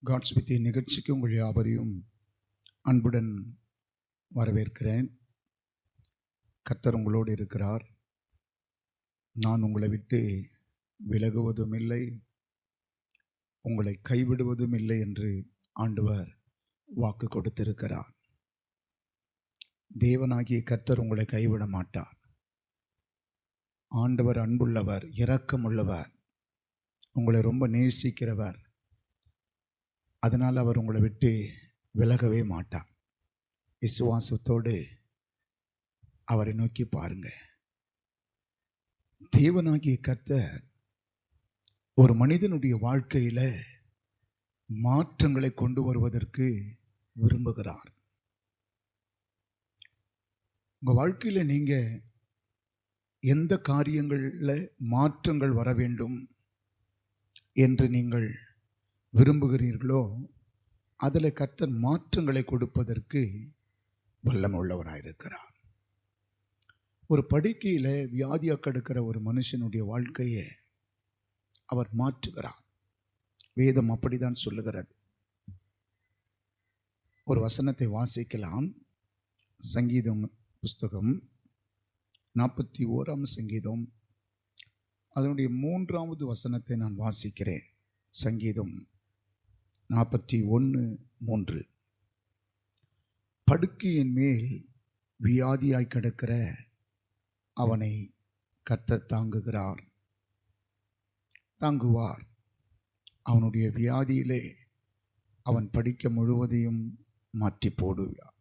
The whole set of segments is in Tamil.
காட்ஸ் வித் நிகழ்ச்சிக்கு உங்கள் யாவரையும் அன்புடன் வரவேற்கிறேன். கர்த்தர் உங்களோடு இருக்கிறார். நான் உங்களை விட்டு விலகுவதும் இல்லை, உங்களை கைவிடுவதும் இல்லை என்று ஆண்டவர் வாக்கு கொடுத்திருக்கிறார். தேவனாகிய கர்த்தர் உங்களை கைவிட மாட்டார். ஆண்டவர் அன்புள்ளவர், இரக்கமுள்ளவர், உங்களை ரொம்ப நேசிக்கிறவர். அதனால் அவர் உங்களை விட்டு விலகவே மாட்டார். விசுவாசத்தோடு அவரை நோக்கி பாருங்க. தேவனாகிய கர்த்தர் ஒரு மனிதனுடைய வாழ்க்கையில மாற்றங்களை கொண்டு வருவதற்கு விரும்புகிறார். உங்க வாழ்க்கையில நீங்க எந்த காரியங்களில் மாற்றங்கள் வர வேண்டும் என்று நீங்கள் விரும்புகிறீர்களோ அதில் கர்த்தர் மாற்றங்களை கொடுப்பதற்கு வல்லமுள்ளவராயிருக்கிறார். ஒரு படுக்கையில் வியாதியாக கிடக்கிற ஒரு மனுஷனுடைய வாழ்க்கையை அவர் மாற்றுகிறார். வேதம் அப்படிதான் சொல்லுகிறது. ஒரு வசனத்தை வாசிக்கலாம். சங்கீதம் புஸ்தகம் 41 சங்கீதம் அதனுடைய 3வது வசனத்தை நான் வாசிக்கிறேன். சங்கீதம் 41:3. படுக்கையின் மேல் வியாதியாய் கிடக்கிற அவனை கர்த்தர் தாங்குவார். அவனுடைய வியாதியிலே அவன் படிக்க முழுவதையும் மாற்றி போடுவார்.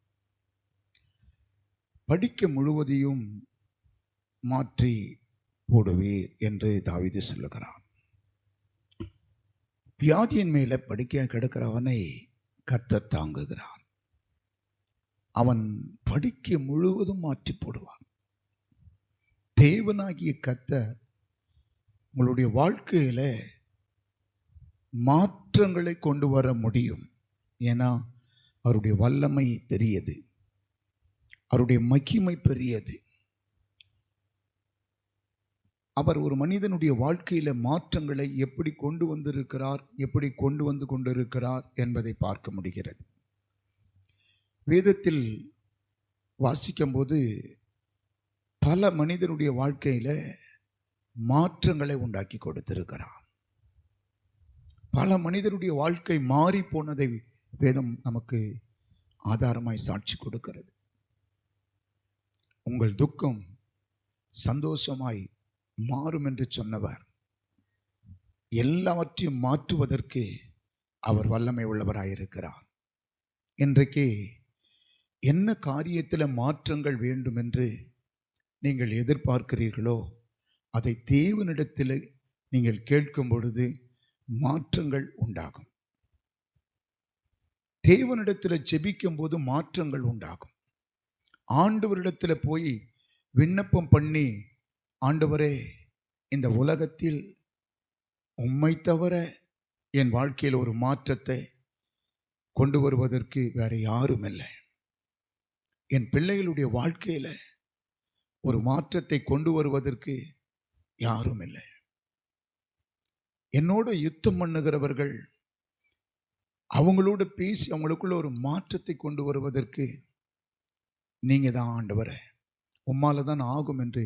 படிக்க முழுவதையும் மாற்றி போடுவீர் என்று தாவீது சொல்லுகிறான். வியாதியின் மேலே படுக்கையாக கிடக்கிற அவனை கர்த்தர் தாங்குகிறார். அவன் படிக்க முழுவதும் மாற்றி போடுவான். தேவனாகிய கர்த்தர் உங்களுடைய வாழ்க்கையில மாற்றங்களை கொண்டு வர முடியும். ஏன்னா அவருடைய வல்லமை பெரியது, அவருடைய மகிமை பெரியது. அவர் ஒரு மனிதனுடைய வாழ்க்கையில மாற்றங்களை எப்படி கொண்டு வந்திருக்கிறார், எப்படி கொண்டு வந்து கொண்டிருக்கிறார் என்பதை பார்க்க முடிகிறது. வேதத்தில் வாசிக்கும் போது பல மனிதனுடைய வாழ்க்கையில மாற்றங்களை உண்டாக்கி கொடுத்திருக்கிறார். பல மனிதனுடைய வாழ்க்கை மாறி போனதை வேதம் நமக்கு ஆதாரமாய் சாட்சி கொடுக்கிறது. உங்கள் துக்கம் சந்தோஷமாய் மாறும் என்று சொன்னவர் எல்லாவற்றையும் மாற்றுவதற்கு அவர் வல்லமை உள்ளவராயிருக்கிறார். இன்றைக்கு என்ன காரியத்தில் மாற்றங்கள் வேண்டும் என்று நீங்கள் எதிர்பார்க்கிறீர்களோ அதை தேவனிடத்தில் நீங்கள் கேட்கும் பொழுது மாற்றங்கள் உண்டாகும். தேவனிடத்தில் ஜெபிக்கும் போது மாற்றங்கள் உண்டாகும். ஆண்டவரிடத்தில் போய் விண்ணப்பம் பண்ணி, ஆண்டவரே, இந்த உலகத்தில் உம்மை தவிர என் வாழ்க்கையில் ஒரு மாற்றத்தை கொண்டு வருவதற்கு வேற யாரும் இல்லை. என் பிள்ளைகளுடைய வாழ்க்கையில் ஒரு மாற்றத்தை கொண்டு வருவதற்கு யாரும் இல்லை. என்னோட யுத்தம் பண்ணுகிறவர்கள், அவங்களோட பேசி அவங்களுக்குள்ள ஒரு மாற்றத்தை கொண்டு வருவதற்கு நீங்க தான் ஆண்டவரே, உம்மால தான் ஆகும் என்று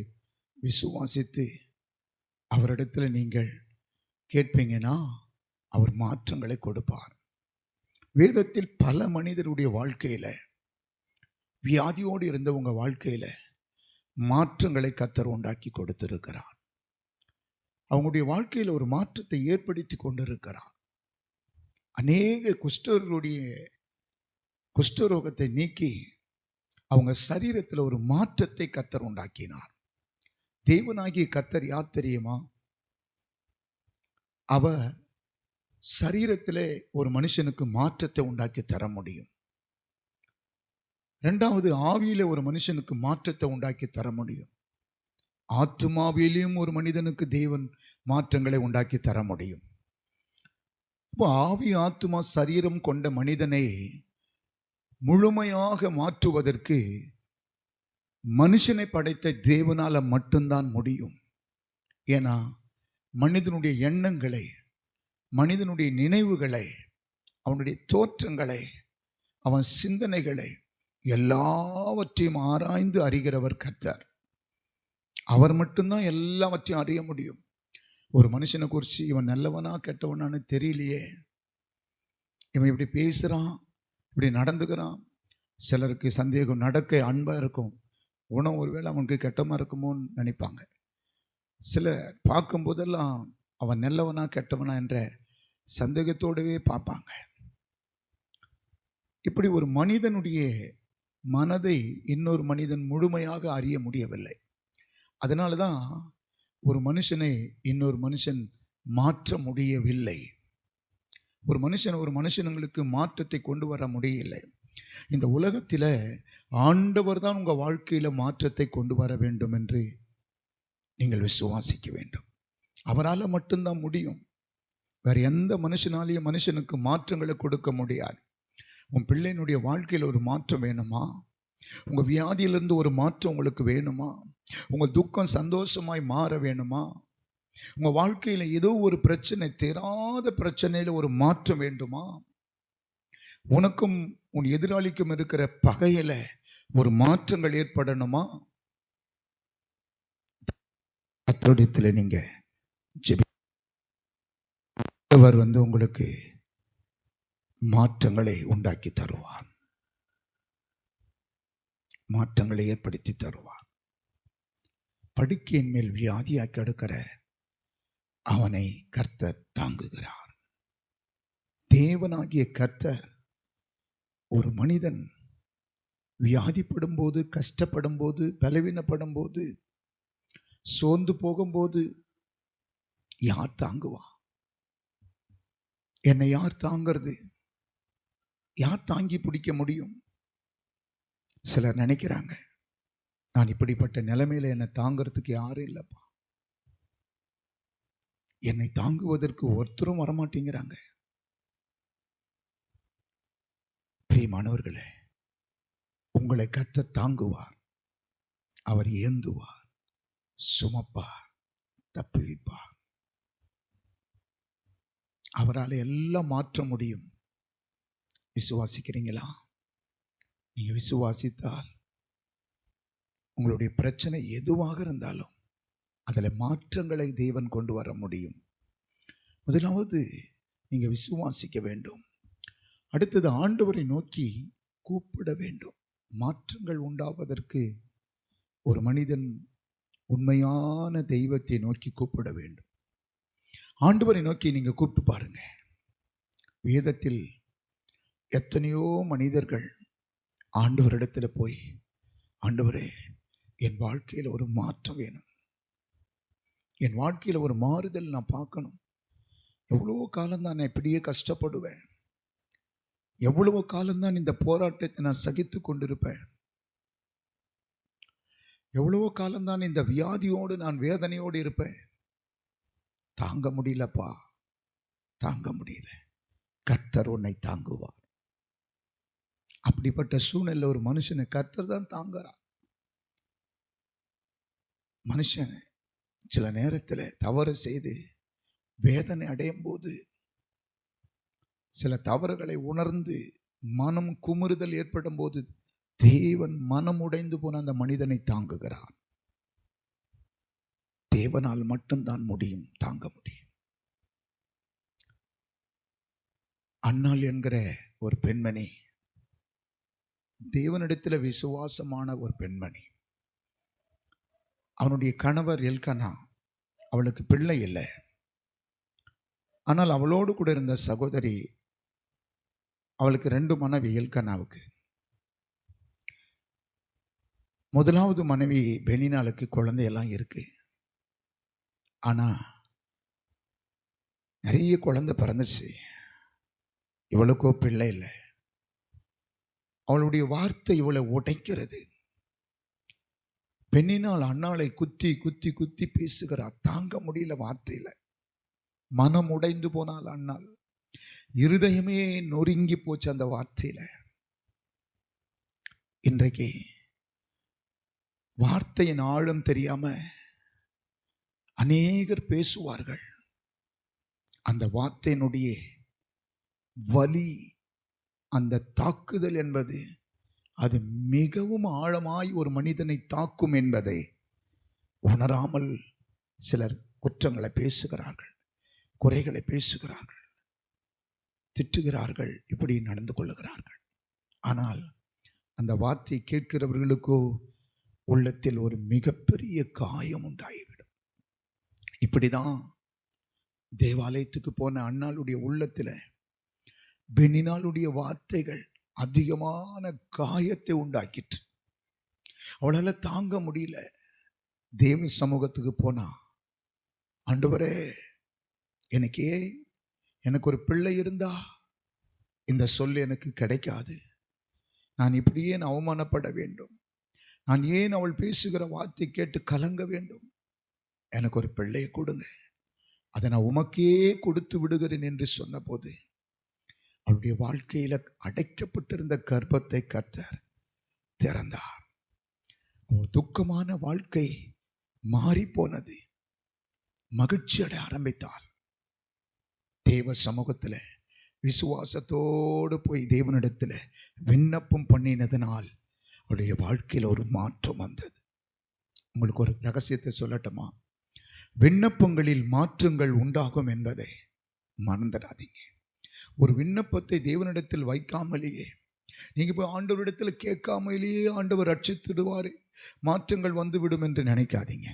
விசுவாசித்து அவரிடத்தில் நீங்கள் கேட்பீங்கன்னா அவர் மாற்றங்களை கொடுப்பார். வேதத்தில் பல மனிதருடைய வாழ்க்கையில வியாதியோடு இருந்தவங்க வாழ்க்கையில மாற்றங்களை கர்த்தர் உண்டாக்கி கொடுத்திருக்கிறார். அவங்களுடைய வாழ்க்கையில் ஒரு மாற்றத்தை ஏற்படுத்தி கொண்டிருக்கிறார். அநேக குஷ்டரோகத்தை நீக்கி அவங்க சரீரத்தில் ஒரு மாற்றத்தை கர்த்தர் உண்டாக்கினார். தேவனாகிய கர்த்தர் யார் தெரியுமா? அவர் சரீரத்திலே ஒரு மனுஷனுக்கு மாற்றத்தை உண்டாக்கி தர முடியும். 2வது, ஆவியில ஒரு மனுஷனுக்கு மாற்றத்தை உண்டாக்கி தர முடியும். ஆத்துமாவிலையும் ஒரு மனிதனுக்கு தேவன் மாற்றங்களை உண்டாக்கி தர முடியும். இப்போ ஆவி, ஆத்துமா, சரீரம் கொண்ட மனிதனை முழுமையாக மாற்றுவதற்கு மனுஷனை படைத்த தேவனால மட்டும்தான் முடியும். ஏன்னா மனிதனுடைய எண்ணங்களை, மனிதனுடைய நினைவுகளை அவனுடைய தோற்றங்களை, அவன் சிந்தனைகளை எல்லாவற்றையும் ஆராய்ந்து அறிகிறவர் கர்த்தர். அவர் மட்டும்தான் எல்லாவற்றையும் அறிய முடியும். ஒரு மனுஷனை குறித்து இவன் நல்லவனா கெட்டவனான்னு தெரியலையே, இவன் இப்படி பேசுகிறான், இப்படி நடந்துக்கிறான். சிலருக்கு சந்தேகம், நடக்க அன்பாக இருக்கும், குணம் ஒருவேளை அவனுக்கு கெட்டமாக இருக்குமோன்னு நினைப்பாங்க. சில பார்க்கும்போதெல்லாம் அவன் நல்லவனா கெட்டவனா என்ற சந்தேகத்தோடவே பார்ப்பாங்க. இப்படி ஒரு மனிதனுடைய மனதை இன்னொரு மனிதன் முழுமையாக அறிய முடியவில்லை. அதனால தான் ஒரு மனுஷனை இன்னொரு மனுஷன் மாற்ற முடியவில்லை. ஒரு மனுஷனுங்களுக்கு மாற்றத்தை கொண்டு வர முடியலை. இந்த உலகத்தில் ஆண்டவர் தான் உங்கள் வாழ்க்கையில் மாற்றத்தை கொண்டு வர வேண்டும் என்று நீங்கள் விசுவாசிக்க வேண்டும். அவரால் மட்டும்தான் முடியும். வேறு எந்த மனுஷனாலேயும் மனுஷனுக்கு மாற்றங்களை கொடுக்க முடியாது. உன் பிள்ளையினுடைய வாழ்க்கையில் ஒரு மாற்றம் வேணுமா? உங்கள் வியாதியிலிருந்து ஒரு மாற்றம் உங்களுக்கு வேணுமா? உங்கள் துக்கம் சந்தோஷமாய் மாற வேணுமா? உங்கள் வாழ்க்கையில் ஏதோ ஒரு பிரச்சனை, தீராத பிரச்சனையில் ஒரு மாற்றம் வேண்டுமா? உனக்கும் உன் எதிராளிக்கும் இருக்கிற பகையில் ஒரு மாற்றங்கள் ஏற்படணுமா? கர்த்தரிடத்தில் நீங்க ஜெபித்தவர் உங்களுக்கு மாற்றங்களை உண்டாக்கி தருவார், மாற்றங்களை ஏற்படுத்தி தருவார். படுக்கையின் மேல் வியாதியாக்கி எடுக்கிற அவனை கர்த்தர் தாங்குகிறார். தேவனாகிய கர்த்தர் ஒரு மனிதன் வியாதிப்படும் போது, கஷ்டப்படும் போது, பலவீனப்படும் போது, சோர்ந்து போகும்போது யார் தாங்குவா? என்னை யார் தாங்கிறது? யார் தாங்கி பிடிக்க முடியும்? சிலர் நினைக்கிறாங்க, நான் இப்படிப்பட்ட நிலைமையில என்னை தாங்கிறதுக்கு யாரும் இல்லைப்பா, என்னை தாங்குவதற்கு ஒருத்தரும் வரமாட்டேங்கிறாங்க. பிரியமானவர்களே, உங்களை கர்த்தர் தாங்குவார், அவர் ஏந்துவார், சுமப்பார், தப்புவிப்பார். அவரால் எல்லாம் மாற்ற முடியும். விசுவாசிக்கிறீங்களா? நீங்க விசுவாசித்தால் உங்களுடைய பிரச்சனை எதுவாக இருந்தாலும் அதில் மாற்றங்களை தேவன் கொண்டு வர முடியும். முதலாவது நீங்க விசுவாசிக்க வேண்டும். அடுத்தது ஆண்டவரை நோக்கி கூப்பிட வேண்டும். மாற்றங்கள் உண்டாவதற்கு ஒரு மனிதன் உண்மையான தெய்வத்தை நோக்கி கூப்பிட வேண்டும். ஆண்டவரை நோக்கி நீங்க கூப்பிட்டு பாருங்க. வேதத்தில் எத்தனையோ மனிதர்கள் ஆண்டவரிடத்தில் போய், ஆண்டவரே என் வாழ்க்கையில் ஒரு மாற்றம் வேணும், என் வாழ்க்கையில் ஒரு மாறுதல் நான் பார்க்கணும், எவ்வளவோ காலம்தான் நான் இப்படியே கஷ்டப்படுவேன், எவ்வளவோ காலம்தான் இந்த போராட்டத்தை நான் சகித்து கொண்டிருப்பேன், எவ்வளவோ காலம்தான் இந்த வியாதியோடு நான் வேதனையோடு இருப்பேன், தாங்க முடியலப்பா, தாங்க முடியல. கர்த்தர் உன்னை தாங்குவார். அப்படிப்பட்ட சூழ்நிலை ஒரு மனுஷனை கர்த்தர் தான் தாங்குறார். மனுஷன் சில நேரத்தில் தவறு செய்து வேதனை அடையும் போது, சில தவறுகளை உணர்ந்து மனம் குமுறுதல் ஏற்படும் போது தேவன் மனம் உடைந்து போன அந்த மனிதனை தாங்குகிறார். தேவனால் மட்டும்தான் முடியும், தாங்க முடியும். அன்னாள் என்கிற ஒரு பெண்மணி, தேவனிடத்தில் விசுவாசமான ஒரு பெண்மணி. அவனுடைய கணவர் எல்கனா, அவளுக்கு பிள்ளை இல்லை. ஆனால் அவளோடு கூட இருந்த சகோதரி, அவளுக்கு 2 மனைவி. எல்கனாவுக்கு முதலாவது மனைவி பெனினாளுக்கு குழந்தையெல்லாம் இருக்கு. ஆனா நிறைய குழந்தை பிறந்துச்சு, இவளுக்கோ பிள்ளை இல்லை. அவளுடைய வார்த்தை இவளை உடைக்கிறது. பெண்ணினால் அன்னாளை குத்தி குத்தி குத்தி பேசுகிறார். தாங்க முடியல வார்த்தையில. மனம் உடைந்து போனால் அன்னாள், இருதயமே நொறுங்கி போச்சு அந்த வார்த்தையில. இன்றைக்கு வார்த்தையின் ஆழம் தெரியாம அநேகர் பேசுவார்கள். அந்த வார்த்தையினுடைய வலி, அந்த தாக்குதல் என்பது அது மிகவும் ஆழமாய் ஒரு மனிதனை தாக்கும் என்பதை உணராமல் சிலர் குற்றங்களை பேசுகிறார்கள், குறைகளை பேசுகிறார்கள், திட்டுகிறார்கள், இப்படி நடந்து கொள்ளுகிறார்கள். ஆனால் அந்த வார்த்தை கேட்கிறவர்களுக்கோ உள்ளத்தில் ஒரு மிகப்பெரிய காயம் உண்டாகிவிடும். இப்படிதான் தேவாலயத்துக்கு போன அன்னாளுடைய உள்ளத்தில் பெனினாளுடைய வார்த்தைகள் அதிகமான காயத்தை உண்டாக்கிற்று. அவளால் தாங்க முடியல. தேவ சமூகத்துக்கு போனா, ஆண்டவரே, எனக்கு ஒரு பிள்ளை இருந்தா இந்த சொல் எனக்கு கிடைக்காது. நான் இப்படியே அவமானப்பட வேண்டும். நான் ஏன் அவள் பேசுகிற வார்த்தை கேட்டு கலங்க வேண்டும்? எனக்கு ஒரு பிள்ளையை கொடுங்க, அதை நான் உமக்கே கொடுத்து விடுகிறேன் என்று சொன்னபோது அவளுடைய வாழ்க்கையில அடைக்கப்பட்டிருந்த கர்ப்பத்தை கர்த்தர் திறந்தார். துக்கமான வாழ்க்கை மாறி போனது. மகிழ்ச்சி அடைய ஆரம்பித்தாள். தேவ சமூகத்தில் விசுவாசத்தோடு போய் தேவனிடத்தில் விண்ணப்பம் பண்ணினதனால் அவருடைய வாழ்க்கையில் ஒரு மாற்றம் வந்தது. உங்களுக்கு ஒரு ரகசியத்தை சொல்லட்டுமா? விண்ணப்பங்களில் மாற்றங்கள் உண்டாகும் என்பதை மறந்துடாதீங்க. ஒரு விண்ணப்பத்தை தேவனிடத்தில் வைக்காமலேயே, நீங்க போய் ஆண்டவரிடத்தில் கேட்காமலேயே ஆண்டவர் ரட்சித்துடுவார், மாற்றங்கள் வந்துவிடும் என்று நினைக்காதீங்க.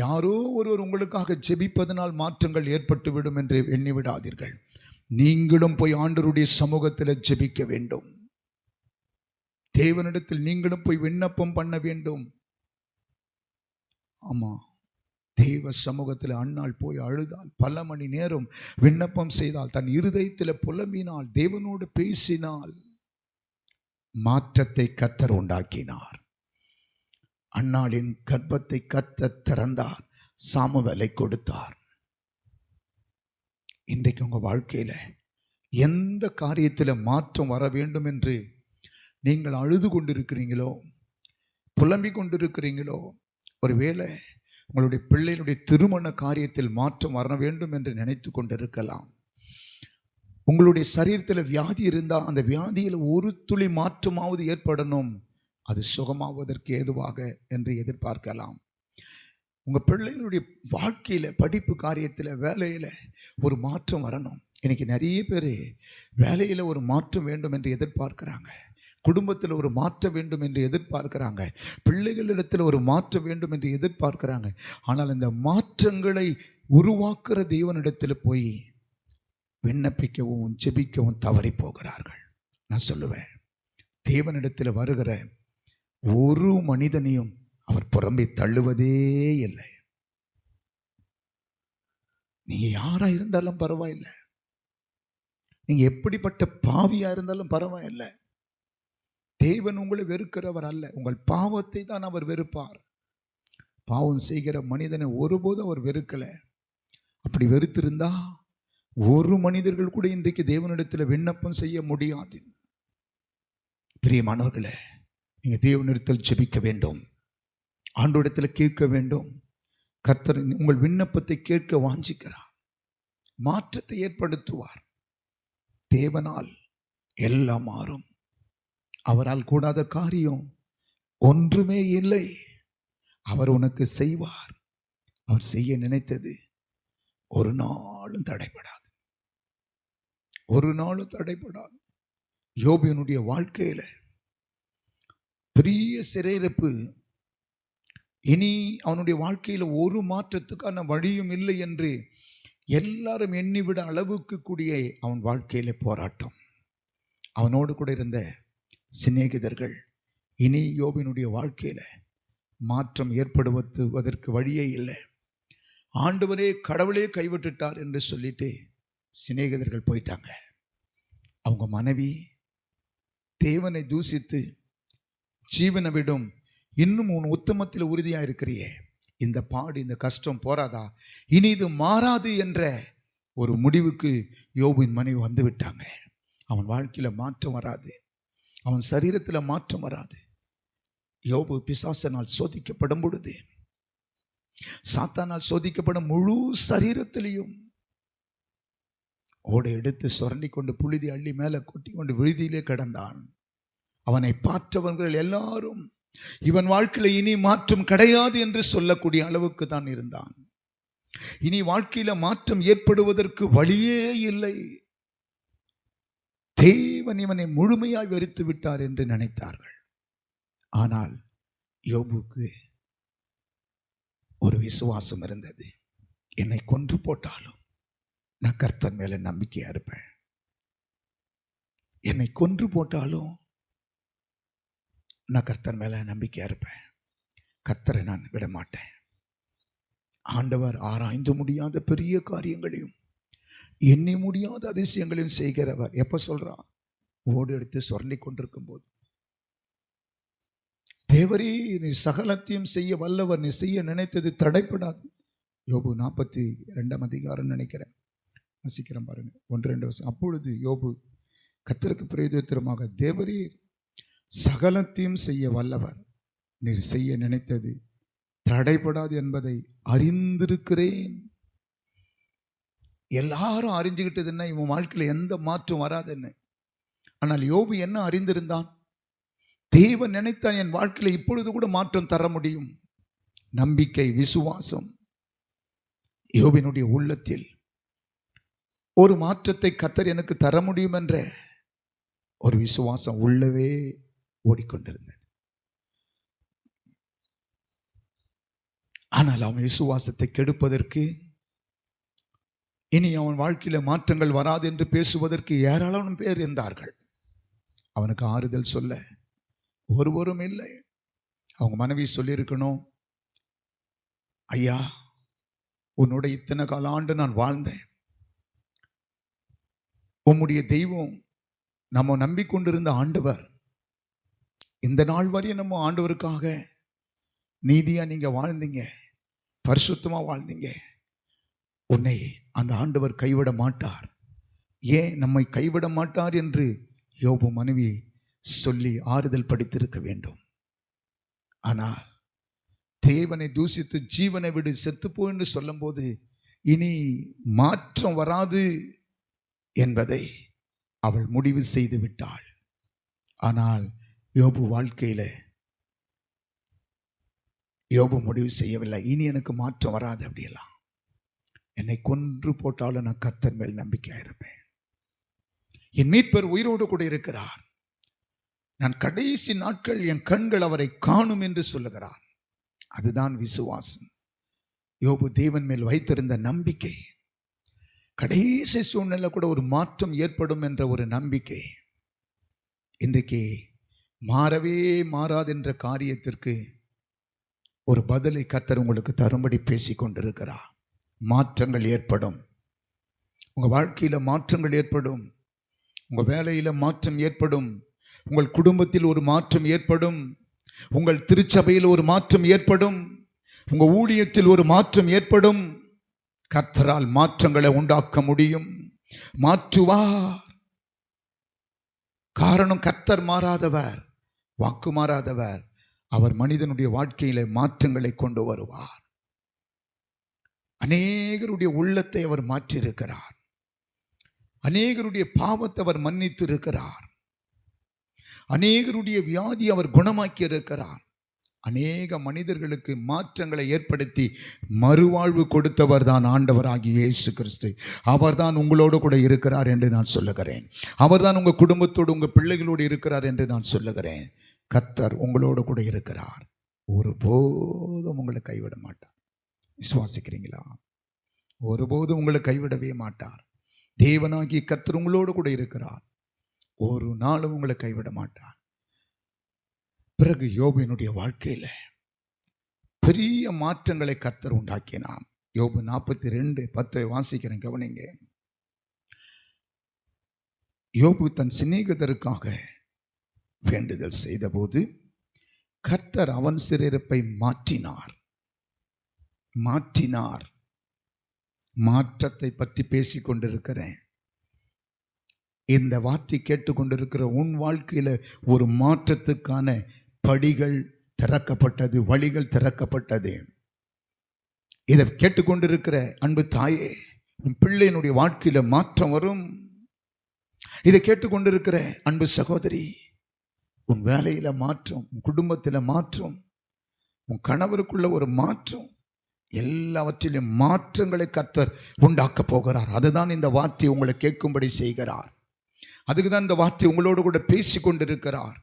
யாரோ ஒருவர் உங்களுக்காக ஜெபிப்பதனால் மாற்றங்கள் ஏற்பட்டு விடும் என்று எண்ணி விடாதீர்கள். நீங்களும் போய் ஆண்டவருடைய சமூகத்தில் ஜெபிக்க வேண்டும். தேவனிடத்தில் நீங்களும் போய் விண்ணப்பம் பண்ண வேண்டும். ஆமா, தேவ சமூகத்தில் அன்னாள் போய் அழுதாள். பல மணி நேரம் விண்ணப்பம் செய்தால், தன் இருதயத்தில் புலம்பினாள், தேவனோடு பேசினாள். மாற்றத்தை கர்த்தர் உண்டாக்கினார். அன்னாளின் கர்ப்பத்தை கர்த்தர் திறந்தார், சாமுவேலை கொடுத்தார். இன்றைக்கு உங்க வாழ்க்கையில எந்த காரியத்தில் மாற்றம் வர வேண்டும் என்று நீங்கள் அழுது கொண்டிருக்கிறீங்களோ, புலம்பிக் கொண்டிருக்கிறீங்களோ, ஒருவேளை உங்களுடைய பிள்ளைகளுடைய திருமண காரியத்தில் மாற்றம் வர வேண்டும் என்று நினைத்து கொண்டிருக்கலாம். உங்களுடைய சரீரத்தில் வியாதி இருந்தால் அந்த வியாதியில் ஒரு துளி மாற்றமாவது ஏற்படணும், அது சுகமாவதற்கு ஏதுவாக என்று எதிர்பார்க்கலாம். உங்கள் பிள்ளைகளுடைய வாழ்க்கையில், படிப்பு காரியத்தில், வேலையில் ஒரு மாற்றம் வரணும். இன்னைக்கு நிறைய பேர் வேலையில் ஒரு மாற்றம் வேண்டும் என்று எதிர்பார்க்கிறாங்க, குடும்பத்தில் ஒரு மாற்றம் வேண்டும் என்று எதிர்பார்க்கிறாங்க, பிள்ளைகளிடத்தில் ஒரு மாற்றம் வேண்டும் என்று எதிர்பார்க்கிறாங்க. ஆனால் இந்த மாற்றங்களை உருவாக்குற தேவனிடத்தில் போய் விண்ணப்பிக்கவும் ஜெபிக்கவும் தவறி போகிறார்கள். நான் சொல்லுவேன், தேவனிடத்தில் வருகிற ஒரு மனிதனையும் அவர் புறம்பே தள்ளுவதே இல்லை. நீங்க யாரா இருந்தாலும் பரவாயில்லை, நீங்க எப்படிப்பட்ட பாவியா இருந்தாலும் பரவாயில்லை, தேவன் உங்களை வெறுக்கிறவர் அல்ல. உங்கள் பாவத்தை தான் அவர் வெறுப்பார். பாவம் செய்கிற மனிதனை ஒருபோதும் அவர் வெறுக்கல. அப்படி வெறுத்திருந்தா ஒரு மனிதர்கள் கூட இன்றைக்கு தேவனிடத்தில் விண்ணப்பம் செய்ய முடியாது. பிரியமானவர்களே, நீங்க தேவனிடத்தில் ஜெபிக்க வேண்டும், ஆண்டவரிடத்தில் கேட்க வேண்டும். கர்த்தர் உங்கள் விண்ணப்பத்தை கேட்க வாஞ்சிக்கிறார், மாற்றத்தை ஏற்படுத்துவார். தேவனால் எல்லாம் மாறும். அவரால் கூடாத காரியம் ஒன்றுமே இல்லை. அவர் உனக்கு செய்வார். அவர் செய்ய நினைத்தது ஒரு நாளும் தடைபடாது, ஒரு நாளும் தடைபடாது. யோபினுடைய வாழ்க்கையில பெரிய சிறையிருப்பு, இனி அவனுடைய வாழ்க்கையில் ஒரு மாற்றத்துக்கான வழியும் இல்லை என்று எல்லாரும் எண்ணிவிட அளவுக்கு கூடிய அவன் வாழ்க்கையில போராட்டம். அவனோடு கூட இருந்த சிநேகிதர்கள் இனி யோபினுடைய வாழ்க்கையில மாற்றம் ஏற்படுவதற்கு வழியே இல்லை, ஆண்டவரே கடவுளே கைவிட்டுட்டார் என்று சொல்லிட்டு சிநேகிதர்கள் போயிட்டாங்க. அவங்க மனைவி தேவனை தூசித்து ஜீவனை விடும், இன்னும் உன் உத்தமத்தில் உறுதியா இருக்கிறியே, இந்த பாடு இந்த கஷ்டம் போராதா, இனி இது மாறாது என்ற ஒரு முடிவுக்கு யோபின் மனைவி வந்து விட்டாங்க. அவன் வாழ்க்கையில மாற்றம் வராது, அவன் சரீரத்தில் மாற்றம் வராது. யோபு பிசாசனால் சோதிக்கப்படும் பொழுது, சாத்தானால் சோதிக்கப்படும் முழு சரீரத்திலையும் ஓடை எடுத்து சுரண்டி கொண்டு புழுதி அள்ளி மேலே கொட்டி கொண்டு விழுதியிலே கிடந்தான். அவனை பார்த்தவர்கள் எல்லாரும் இவன் வாழ்க்கையில இனி மாற்றம் கிடையாது என்று சொல்லக்கூடிய அளவுக்கு தான் இருந்தான். இனி வாழ்க்கையில மாற்றம் ஏற்படுவதற்கு வழியே இல்லை. தேவன் இவனை முழுமையாய் வெறுத்து விட்டார் என்று நினைத்தார்கள். ஆனால் யோபுக்கு ஒரு விசுவாசம் இருந்தது. என்னை கொன்று போட்டாலும் நான் கர்த்தர் மேல நம்பிக்கையா இருப்பேன். என்னை கொன்று போட்டாலும் நான் கர்த்தர் மேல நம்பிக்கையா இருப்பேன். கர்த்தரை நான் விட மாட்டேன். ஆண்டவர் ஆராய்ந்து முடியாத பெரிய காரியங்களையும் எண்ணி முடியாத அதிசயங்களையும் செய்கிறவர். எப்ப சொல்றான்? ஓடு எடுத்து சுரண்டி கொண்டிருக்கும் போது. தேவரே, நீ சகலத்தையும் செய்ய வல்லவர், நீ செய்ய நினைத்தது தடைப்படாது. யோபு 42 அதிகாரம் நினைக்கிறேன், வசிக்கிறேன் பாருங்க, 1-2 வருஷம். அப்பொழுது யோபு கர்த்தருக்கு பிரயோஜனமாக, தேவரே சகலத்தையும் செய்ய வல்லவர், நீர் செய்ய நினைத்தது தடைப்படாது என்பதை அறிந்திருக்கிறேன். எல்லாரும் அறிஞ்சுக்கிட்டதுன்னா இவன் வாழ்க்கையில் எந்த மாற்றம் வராதுன்னு. ஆனால் யோபு என்ன அறிந்திருந்தான்? தேவன் நினைத்தான் என் வாழ்க்கையில் இப்பொழுது கூட மாற்றம் தர முடியும். நம்பிக்கை, விசுவாசம். யோபினுடைய உள்ளத்தில் ஒரு மாற்றத்தை கர்த்தர் எனக்கு தர முடியும் என்ற ஒரு விசுவாசம் உள்ளவே ஓடிக்கொண்டிருந்தது. ஆனால் அவன் விசுவாசத்தை கெடுப்பதற்கு, இனி அவன் வாழ்க்கையில மாற்றங்கள் வராது என்று பேசுவதற்கு ஏராளமான பேர் இருந்தார்கள். அவனுக்கு ஆறுதல் சொல்ல ஒருவரும் இல்லை. அவங்க மனைவி சொல்லியிருக்கணும், ஐயா உன்னோட இத்தனை கால ஆண்டு நான் வாழ்ந்தேன், உம்முடைய தெய்வம் நம்ம நம்பிக்கொண்டிருந்த ஆண்டவர், இந்த நாள் வரையும் நம்ம ஆண்டவருக்காக நீதியா நீங்க வாழ்ந்தீங்க, பரிசுத்தமா வாழ்ந்தீங்க, உன்னை அந்த ஆண்டவர் கைவிட மாட்டார், ஏன் நம்மை கைவிட மாட்டார் என்று யோபு மனைவி சொல்லி ஆறுதல் படித்திருக்க வேண்டும். ஆனால் தேவனை தூசித்து ஜீவனை விடு செத்துப்போ என்று சொல்லும் போது இனி மாற்றம் வராது என்பதை அவள் முடிவு செய்து விட்டாள். ஆனால் யோபு வாழ்க்கையில யோபு முடிவு செய்யவில்லை, இனி எனக்கு மாற்றம் வராது. அப்படியெல்லாம் என்னை கொன்று போட்டாலும் நான் கர்த்தர் மேல் நம்பிக்கையா இருப்பேன். என் மீட்பர் உயிரோடு கூட இருக்கிறார், நான் கடைசி நாட்கள் என் கண்கள் அவரை காணும் என்று சொல்லுகிறார். அதுதான் விசுவாசம். யோபு தேவன் மேல் வைத்திருந்த நம்பிக்கை. கடைசி சூழ்நிலை கூட ஒரு மாற்றம் ஏற்படும் என்ற ஒரு நம்பிக்கை. இன்றைக்கு மாறவே மாறாது என்ற காரியத்திற்கு ஒரு பதிலை கர்த்தர் உங்களுக்கு தரும்படி பேசிக் கொண்டிருக்கிறார். மாற்றங்கள் ஏற்படும், உங்க வாழ்க்கையில மாற்றங்கள் ஏற்படும், உங்க வேலையில மாற்றம் ஏற்படும், உங்கள் குடும்பத்தில் ஒரு மாற்றம் ஏற்படும், உங்கள் திருச்சபையில் ஒரு மாற்றம் ஏற்படும், உங்க ஊழியத்தில் ஒரு மாற்றம் ஏற்படும். கர்த்தரால் மாற்றங்களை உண்டாக்க முடியும், மாற்றுவார். காரணம், கர்த்தர் மாறாதவர், வாக்கு மாறாதவர். அவர் மனிதனுடைய வாழ்க்கையில மாற்றங்களை கொண்டு வருவார். அநேகருடைய உள்ளத்தை அவர் மாற்றியிருக்கிறார், அநேகருடைய பாவத்தை அவர் மன்னித்து இருக்கிறார், அநேகருடைய வியாதி அவர் குணமாக்கி இருக்கிறார். அநேக மனிதர்களுக்கு மாற்றங்களை ஏற்படுத்தி மறுவாழ்வு கொடுத்தவர் தான் ஆண்டவராகிய இயேசு கிறிஸ்து. அவர் தான் உங்களோடு கூட இருக்கிறார் என்று நான் சொல்லுகிறேன். அவர் தான் உங்கள் குடும்பத்தோடு உங்கள் பிள்ளைகளோடு இருக்கிறார் என்று நான் சொல்லுகிறேன். கர்த்தர் உங்களோடு கூட இருக்கிறார், ஒருபோதும் உங்களை கைவிட மாட்டார். விசுவாசிக்கிறீங்களா? ஒருபோதும் உங்களை கைவிடவே மாட்டார். தேவனாகிய கர்த்தர் உங்களோடு கூட இருக்கிறார், ஒரு நாளும் உங்களை கைவிட மாட்டார். பிறகு யோபுவினுடைய வாழ்க்கையில பெரிய மாற்றங்களை கர்த்தர் உண்டாக்கினான். யோபு 42:10 வாசிக்கிறேன், கவனிங்க. யோபு தன் சிநேகிதருக்காக வேண்டுதல் செய்தபோது கர்த்தர் அவன் சிறையிருப்பை மாற்றினார். மாற்றத்தை பற்றி பேசிக் கொண்டிருக்கிறேன். இந்த வார்த்தை கேட்டுக்கொண்டிருக்கிற உன் வாழ்க்கையில ஒரு மாற்றத்துக்கான படிகள் திறக்கப்பட்டது, வழிகள் திறக்கப்பட்டது. இதை கேட்டுக்கொண்டிருக்கிற அன்பு தாயே, உன் பிள்ளையினுடைய வாழ்க்கையில மாற்றம் வரும். இதை கேட்டுக்கொண்டிருக்கிற அன்பு சகோதரி, உன் வேலையில மாற்றம், உன் குடும்பத்தில் மாற்றம், உன் கணவருக்குள்ள ஒரு மாற்றம், எல்லாவற்றிலும் மாற்றங்களை கர்த்தர் உண்டாக்க போகிறார். அதுதான் இந்த வார்த்தை உங்களை கேட்கும்படி செய்கிறார். அதுக்கு தான் இந்த வார்த்தை உங்களோடு கூட பேசி கொண்டிருக்கிறார்.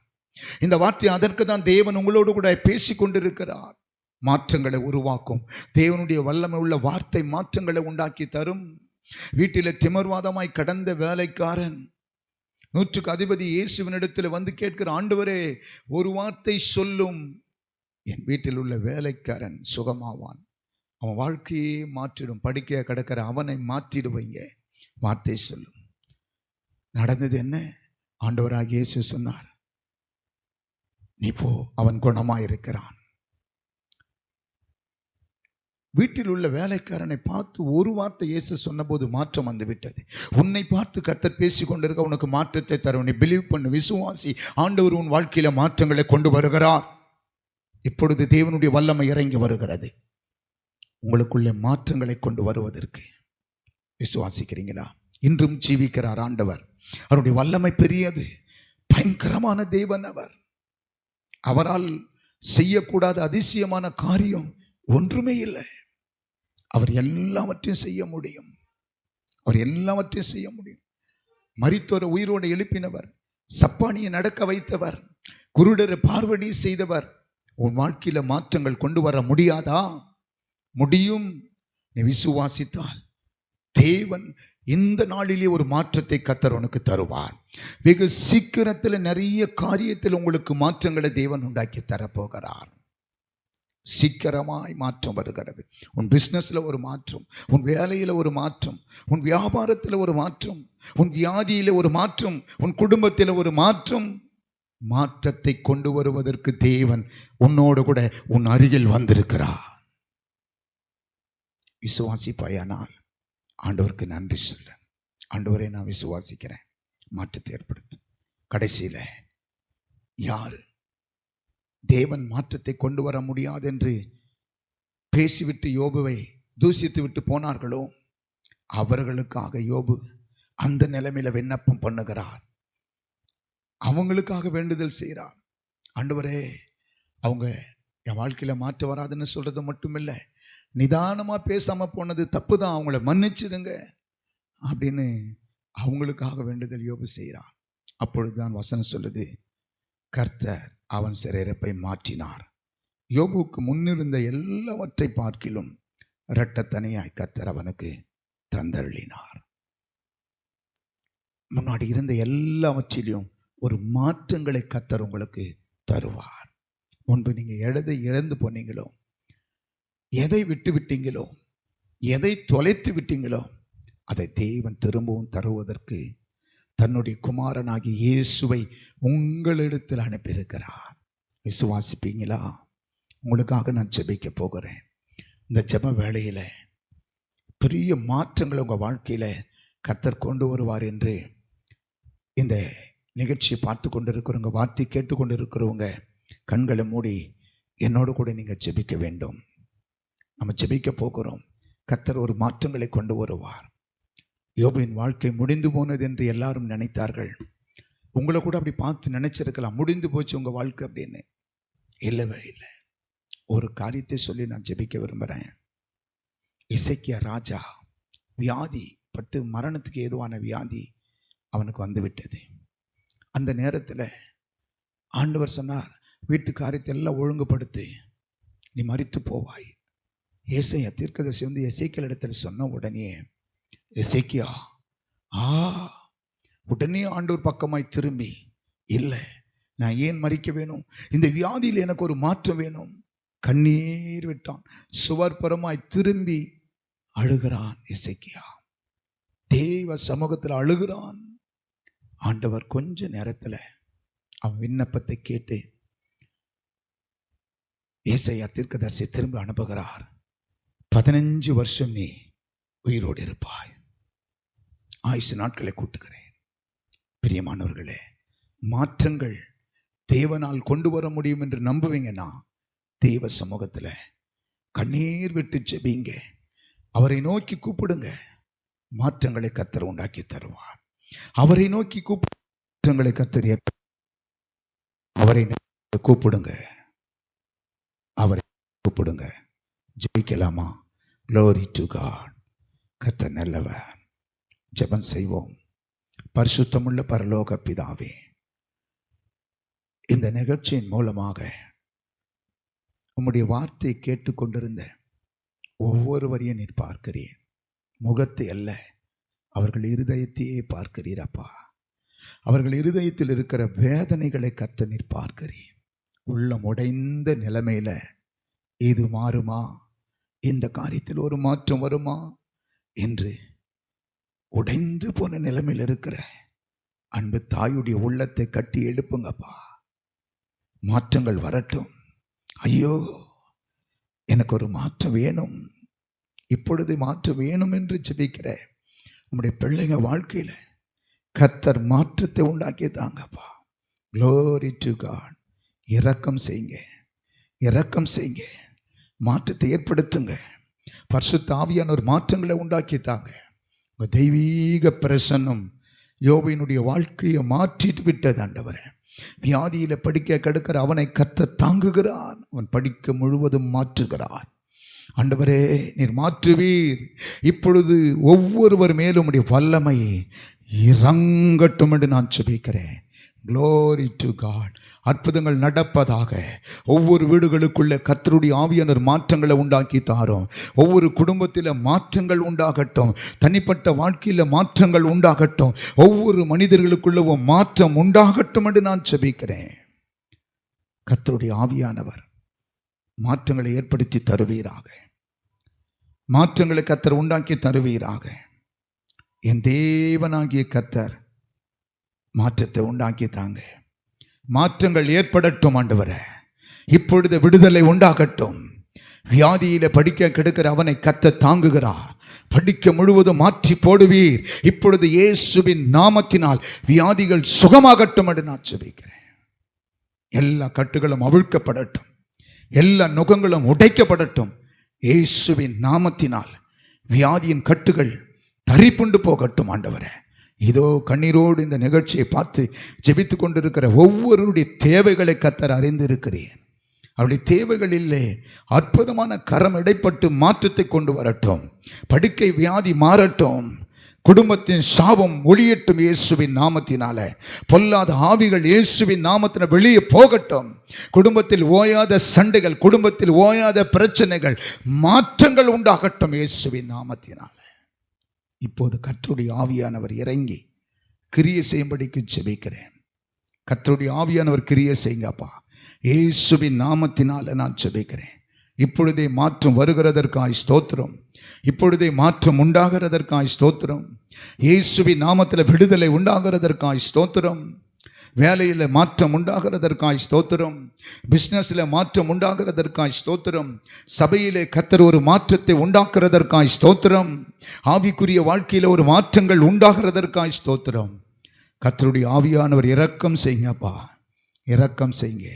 இந்த வார்த்தை அதற்கு தான் தேவன் உங்களோடு கூட பேசி கொண்டிருக்கிறார். மாற்றங்களை உருவாக்கும் தேவனுடைய வல்லமை உள்ள வார்த்தை மாற்றங்களை உண்டாக்கி தரும். வீட்டில் திமர்வாதமாய் கடந்த வேலைக்காரன் 100க்கு அதிபதி இயேசுவினிடத்தில் வந்து கேட்கிற, ஆண்டவரே ஒரு வார்த்தை சொல்லும், என் வீட்டில் உள்ள வேலைக்காரன் சுகமாவான், அவன் வாழ்க்கையே மாற்றிடும், படிக்க கிடக்கிற அவனை மாற்றிடுவீங்க, வார்த்தை சொல்லும். நடந்தது என்ன? ஆண்டவராகிய இயேசு சொன்னார், நீ போ, அவன் குணமாயிருக்கிறான். வீட்டில் உள்ள வேலைக்காரனை பார்த்து ஒரு வார்த்தை இயேசு சொன்னபோது மாற்றம் வந்து விட்டது. உன்னை பார்த்து கர்த்தர் பேசி கொண்டிருக்க, உனக்கு மாற்றத்தை தரும், நீ பிலீவ் பண்ணு, விசுவாசி. ஆண்டவர் உன் வாழ்க்கையில மாற்றங்களை கொண்டு வருகிறார். இப்பொழுது தேவனுடைய வல்லமை இறங்கி வருகிறது உங்களுக்குள்ளே மாற்றங்களை கொண்டு வருவதற்கு. விசுவாசிக்கிறீங்களா? இன்றும் ஜீவிக்கிறார் ஆண்டவர். அவருடைய வல்லமை பெரியது, பயங்கரமான தேவன் அவர். அவரால் செய்யக்கூடாத அதிசயமான காரியம் ஒன்றுமே இல்லை. அவர் எல்லாவற்றையும் செய்ய முடியும். அவர் எல்லாவற்றையும் செய்ய முடியும். மரித்தோரை உயிரோடு எழுப்பினவர், சப்பானியை நடக்க வைத்தவர், குருடரை பார்வடி செய்தவர். உன் வாழ்க்கையில மாற்றங்கள் கொண்டு வர முடியாதா? முடியும். நீ விசுவாசித்தால் தேவன் இந்த நாளிலே ஒரு மாற்றத்தை கர்த்தர் உனக்கு தருவார். வெகு சீக்கிரத்தில் நிறைய காரியத்தில் உங்களுக்கு மாற்றங்களை தேவன் உண்டாக்கி தரப்போகிறார். சீக்கிரமாய் மாற்றம் வருகிறது. உன் பிஸ்னஸ்ல ஒரு மாற்றம், உன் வேலையில ஒரு மாற்றம், உன் வியாபாரத்தில் ஒரு மாற்றம், உன் வியாதியில ஒரு மாற்றம், உன் குடும்பத்தில் ஒரு மாற்றம். மாற்றத்தை கொண்டு வருவதற்கு தேவன் உன்னோடு கூட உன் அருகில் வந்திருக்கிறார். விசுவாசிப்பாயானால் ஆண்டவருக்கு நன்றி சொல்ல, ஆண்டவரை நான் விசுவாசிக்கிறேன், மாற்றத்தை ஏற்படுத்தும். கடைசியில யாரு தேவன் மாற்றத்தை கொண்டு வர முடியாது என்று பேசிவிட்டு யோபுவை தூசித்து விட்டு போனார்களோ, அவர்களுக்காக யோபு அந்த நிலைமையில விண்ணப்பம் பண்ணுகிறார். அவங்களுக்காக வேண்டுதல் செய்கிறார். ஆண்டவரே, அவங்க என் வாழ்க்கையில மாற்றம் வராதுன்னு சொல்றது மட்டும் இல்லை, நிதானமா பேசாம போனது தப்பு தான், அவங்கள மன்னிச்சுதுங்க அப்படின்னு அவங்களுக்காக வேண்டுதல் யோபு செய்கிறார். அப்பொழுதுதான் வசனம் சொல்லுது, கர்த்தர் அவன் சிறையிருப்பை மாற்றினார். யோபுக்கு முன்னிருந்த எல்லாவற்றை பார்க்கிலும் இரட்டத்தனையாய் கர்த்தர் அவனுக்கு தந்தருளினார். முன்னாடி இருந்த எல்லாவற்றிலும் ஒரு மாற்றங்களை கர்த்தர் உங்களுக்கு தருவார். முன்பு நீங்க எதை இழந்து போனீங்களோ, எதை விட்டு விட்டீங்களோ, எதை தொலைத்து விட்டீங்களோ, அதை தேவன் திரும்பவும் தருவதற்கு தன்னுடைய குமாரனாகி இயேசுவை உங்களிடத்தில் அனுப்பியிருக்கிறார். விசுவாசிப்பீங்களா? உங்களுக்காக நான் ஜெபிக்க போகிறேன். இந்த ஜெப வேளையில பெரிய மாற்றங்களை உங்கள் வாழ்க்கையில கர்த்தர் கொண்டு வருவார் என்று இந்த நிகழ்ச்சியை பார்த்து கொண்டிருக்கிறவங்க, வார்த்தை கேட்டுக்கொண்டு இருக்கிறவங்க கண்களை மூடி என்னோடு கூட நீங்கள் ஜெபிக்க வேண்டும். நம்ம ஜெபிக்க போகிறோம். கர்த்தர் ஒரு மாற்றங்களை கொண்டு வருவார். யோபுவின் வாழ்க்கை முடிந்து போனது என்று எல்லாரும் நினைத்தார்கள். உங்களை கூட அப்படி பார்த்து நினைச்சிருக்கலாம், முடிந்து போச்சு உங்க வாழ்க்கை அப்படின்னு. இல்லவே இல்லை. ஒரு காரியத்தை சொல்லி நான் ஜெபிக்க விரும்புகிறேன். எசேக்கியா ராஜா வியாதி பட்டு மரணத்துக்கு ஏதுவான வியாதி அவனுக்கு வந்து விட்டது. அந்த நேரத்தில் ஆண்டவர் சொன்னார், வீட்டு காரியத்தை எல்லாம் ஒழுங்குபடுத்தி நீ மரித்து போவாய். ஏசாயா தீர்க்கதரிசி வந்து எசேக்கியேல் இடத்துல சொன்ன உடனே எசேக்கியா உடனே ஆண்டவர் பக்கமாய் திரும்பி, இல்லை, நான் ஏன் மரிக்க வேணும், இந்த வியாதியில் எனக்கு ஒரு மாற்றம் வேணும், கண்ணீர் விட்டான். சுவர்புறமாய் திரும்பி அழுகிறான் எசேக்கியா. தேவ சமூகத்தில் அழுகிறான். ஆண்டவர் கொஞ்ச நேரத்தில் அவன் விண்ணப்பத்தை கேட்டு ஏசாயா தீர்க்கதரிசி திரும்ப அனுப்புகிறார். 15 வருஷம் நீ உயிரோடு இருப்பாய். ஆயுசு நாட்களை கூட்டுகிறேன். பிரியமானவர்களே, மாற்றங்கள் தேவனால் கொண்டு வர முடியும் என்று நம்புவீங்கன்னா தேவ சமூகத்தில் கண்ணீர் விட்டு ஜெபிங்க. அவரை நோக்கி கூப்பிடுங்க. மாற்றங்களை கர்த்தர் உண்டாக்கி தருவார். அவரை நோக்கி மாற்றங்களை கர்த்தர் அவரை கூப்பிடுங்க, அவரை கூப்பிடுங்க. ஜெபிக்கலாமா? Glory to God. கர்த்தர் நல்லவர். ஜெபம் செய்வோம். பரிசுத்தமுள்ள பரலோக பிதாவே, இந்த நிகழ்ச்சியின் மூலமாக உம்முடைய வார்த்தை கேட்டுக்கொண்டிருந்த ஒவ்வொருவரையும் நீர் பார்க்கிறீர். முகத்தை அல்ல, அவர்கள் இருதயத்தையே பார்க்கிறீரப்பா. அவர்கள் இருதயத்தில் இருக்கிற வேதனைகளை கர்த்தர் நீர் பார்க்கிறீர். உள்ளம் உடைந்த நிலைமையில இது மாறுமா, இந்த காரியத்தில் ஒரு மாற்றம் வருமா என்று உடைந்து போன நிலைமையில் இருக்கிற அன்பு தாயுடைய உள்ளத்தை கட்டி எழுப்புங்கப்பா. மாற்றங்கள் வரட்டும். ஐயோ, எனக்கு ஒரு மாற்றம் வேணும், இப்பொழுது மாற்றம் வேணும் என்று ஜெபிக்கிற நம்முடைய பிள்ளைங்க வாழ்க்கையில கர்த்தர் மாற்றத்தை உண்டாக்கி தாங்கப்பா. Glory to God. இரக்கம் செய்யுங்க, இரக்கம் செய்யுங்க, மாற்றத்தை ஏற்படுத்துங்க. பரிசுத்த ஆவியானவர் மாற்றங்களை உண்டாக்கி தாங்க. உங்க தெய்வீக பிரசன்னம் யோபினுடைய வாழ்க்கையை மாற்றிட்டு விட்டது ஆண்டவரே. வியாதியில படிக்க கெடுக்கிற அவனை கர்த்தர் தாங்குகிறார், அவன் படிக்க முழுவதும் மாற்றுகிறார். ஆண்டவரே, நீர் மாற்றுவீர். இப்பொழுது ஒவ்வொருவர் மேலும் உடைய வல்லமை இறங்கட்டும் என்று நான் ஜெபிக்கிறேன். Glory to God. அற்புதங்கள் நடப்பதாக. ஒவ்வொரு வீடுகளுக்குள்ள கர்த்தருடைய ஆவியானவர் மாற்றங்களை உண்டாக்கி தாரும். ஒவ்வொரு குடும்பத்தில் மாற்றங்கள் உண்டாகட்டும், தனிப்பட்ட வாழ்க்கையில் மாற்றங்கள் உண்டாகட்டும், ஒவ்வொரு மனிதர்களுக்குள்ள மாற்றம் உண்டாகட்டும் என்று நான் ஜெபிக்கிறேன். கர்த்தருடைய ஆவியானவர் மாற்றங்களை ஏற்படுத்தி தருவீராக. மாற்றங்களை கர்த்தர் உண்டாக்கி தருவீராக. என் தேவனாகிய கர்த்தர் மாற்றத்தை உண்டாக்கி தாங்க. மாற்றங்கள் ஏற்படட்டும் ஆண்டவரே. இப்பொழுது விடுதலை உண்டாகட்டும். வியாதியில படிக்க கெடுக்கிற அவனை கர்த்தர் தாங்குகிறார். படிக்க முழுவதும் மாற்றி போடுவீர். இப்பொழுது இயேசுவின் நாமத்தினால் வியாதிகள் சுகமாகட்டும் என்று நான் ஜெபிக்கிறேன். எல்லா கட்டுகளும் அவிழ்க்கப்படட்டும், எல்லா நுகங்களும் உடைக்கப்படட்டும். இயேசுவின் நாமத்தினால் வியாதியின் கட்டுகள் தரிப்புண்டு போகட்டும் ஆண்டவரே. இதோ கண்ணீரோடு இந்த நிகழ்ச்சியை பார்த்து ஜெபித்து கொண்டிருக்கிற ஒவ்வொருடைய தேவைகளை கர்த்தர் அறிந்திருக்கிறேன். அவருடைய தேவைகளிலே அற்புதமான கரம் இடைப்பட்டு மாற்றத்தை கொண்டு வரட்டும். படுக்கை வியாதி மாறட்டும். குடும்பத்தின் சாபம் ஒளியட்டும் இயேசுவின் நாமத்தினால. பொல்லாத ஆவிகள் இயேசுவின் நாமத்தினால் வெளியே போகட்டும். குடும்பத்தில் ஓயாத சண்டைகள், குடும்பத்தில் ஓயாத பிரச்சனைகள், மாற்றங்கள் உண்டாகட்டும் இயேசுவின் நாமத்தினால. இப்போது கர்த்தருடைய ஆவியானவர் இறங்கி கிரியை செய்யும்படிக்கு ஜெபிக்கிறேன். கர்த்தருடைய ஆவியானவர் கிரியை செய்யுங்கப்பா. இயேசுவின் நாமத்தினால நான் ஜெபிக்கிறேன். இப்பொழுதே மாற்றம் வருகிறதற்காய் ஸ்தோத்திரம். இப்பொழுதே மாற்றம் உண்டாகிறதற்காய் ஸ்தோத்திரம். இயேசுவின் நாமத்தில் விடுதலை உண்டாகிறதற்காய் ஸ்தோத்திரம். வேலையில் மாற்றம் உண்டாகிறதற்காய் ஸ்தோத்திரம். பிஸ்னஸில் மாற்றம் உண்டாகிறதற்காய் ஸ்தோத்திரம். சபையிலே கர்த்தர் ஒரு மாற்றத்தை உண்டாக்குறதற்காய் ஸ்தோத்திரம். ஆவிக்குரிய வாழ்க்கையில் ஒரு மாற்றங்கள் உண்டாகிறதற்காய் ஸ்தோத்திரம். கர்த்தருடைய ஆவியானவர் இரக்கம் செய்யுங்கப்பா, இரக்கம் செய்யுங்க.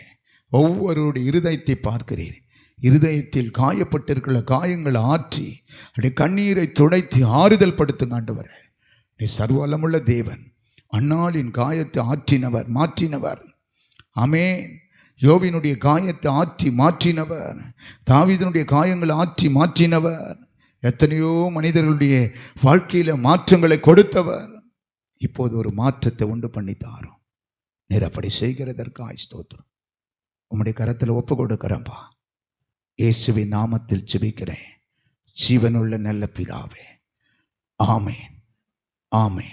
ஒவ்வொருடைய இருதயத்தை பார்க்கிறீர். இருதயத்தில் காயப்பட்டிருக்கிற காயங்களை ஆற்றி அப்படி கண்ணீரை துடைத்து ஆறுதல் படுத்துங்க ஆண்டவரே. நீ சர்வவல்லமுள்ள தேவன். அன்னாளின் காயத்தை ஆற்றினவர், மாற்றினவர். ஆமென். யோபினுடைய காயத்தை ஆற்றி மாற்றினவர். தாவீதினுடைய காயங்களை ஆற்றி மாற்றினவர். எத்தனையோ மனிதர்களுடைய வாழ்க்கையில் மாற்றங்களை கொடுத்தவர். இப்போது ஒரு மாற்றத்தை உண்டு பண்ணித்தாரோம். நீர் அப்படி செய்கிறதற்காய் ஸ்தோத்திரம். உம்முடைய கரத்தில் ஒப்பு கொடுக்கிறேன்ப்பா. இயேசுவின் நாமத்தில் ஜெபிக்கிறேன், ஜீவனுள்ள நல்ல பிதாவே. ஆமென், ஆமென்.